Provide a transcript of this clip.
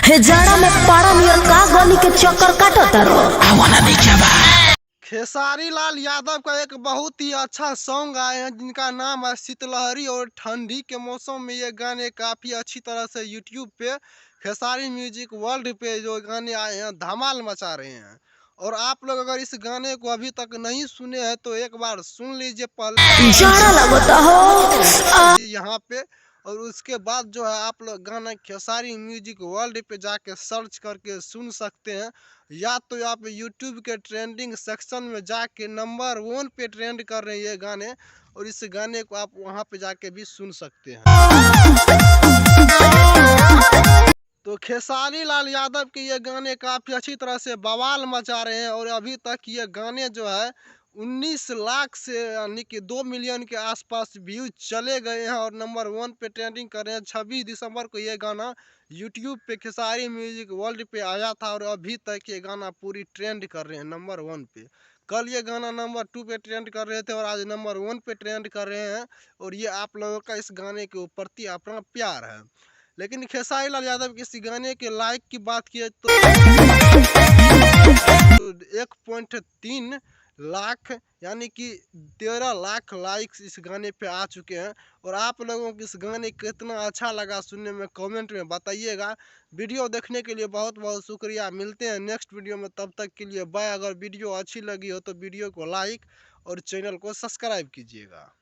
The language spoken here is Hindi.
हे जाड़ा में पारा नियर का गली के चक्कर काटत रहो। खेसारी लाल यादव का एक बहुत ही अच्छा सॉन्ग आए हैं जिनका नाम है शीतलहरी। और ठंडी के मौसम में ये गाने काफ़ी अच्छी तरह से यूट्यूब पे खेसारी म्यूजिक वर्ल्ड पे जो गाने आए हैं धमाल मचा रहे हैं। और आप लोग अगर इस गाने को अभी तक नहीं सुने हैं तो एक बार सुन लीजिए पहले जाड़ा लगता हो यहाँ पे। और उसके बाद जो है आप लोग गाना खेसारी म्यूजिक वर्ल्ड पे जाके सर्च करके सुन सकते हैं, या तो आप यूट्यूब के ट्रेंडिंग सेक्शन में जाके नंबर 1 पे ट्रेंड कर रहे हैं ये गाने, और इस गाने को आप वहां पे जाके भी सुन सकते हैं। तो खेसारी लाल यादव के ये गाने काफ़ी अच्छी तरह से बवाल मचा रहे हैं। और अभी तक ये गाने जो है 19 लाख से यानी कि 2 मिलियन के आसपास व्यूज चले गए हैं और नंबर 1 पे ट्रेंडिंग कर रहे हैं। 26 दिसंबर को ये गाना यूट्यूब पे खेसारी म्यूजिक वर्ल्ड पे आया था और अभी तक ये गाना पूरी ट्रेंड कर रहे हैं नंबर 1 पे। कल ये गाना नंबर 2 पे ट्रेंड कर रहे थे और आज नंबर 1 पे ट्रेंड कर रहे हैं। और ये आप लोगों का इस गाने के प्रति अपना प्यार है। लेकिन खेसारी लाल यादव के इस गाने के लाइक की बात किए तो 1.3 लाख यानी कि 13 लाख लाइक्स इस गाने पे आ चुके हैं। और आप लोगों को इस गाने कितना अच्छा लगा सुनने में कमेंट में बताइएगा। वीडियो देखने के लिए बहुत बहुत शुक्रिया। मिलते हैं नेक्स्ट वीडियो में, तब तक के लिए बाय। अगर वीडियो अच्छी लगी हो तो वीडियो को लाइक और चैनल को सब्सक्राइब कीजिएगा।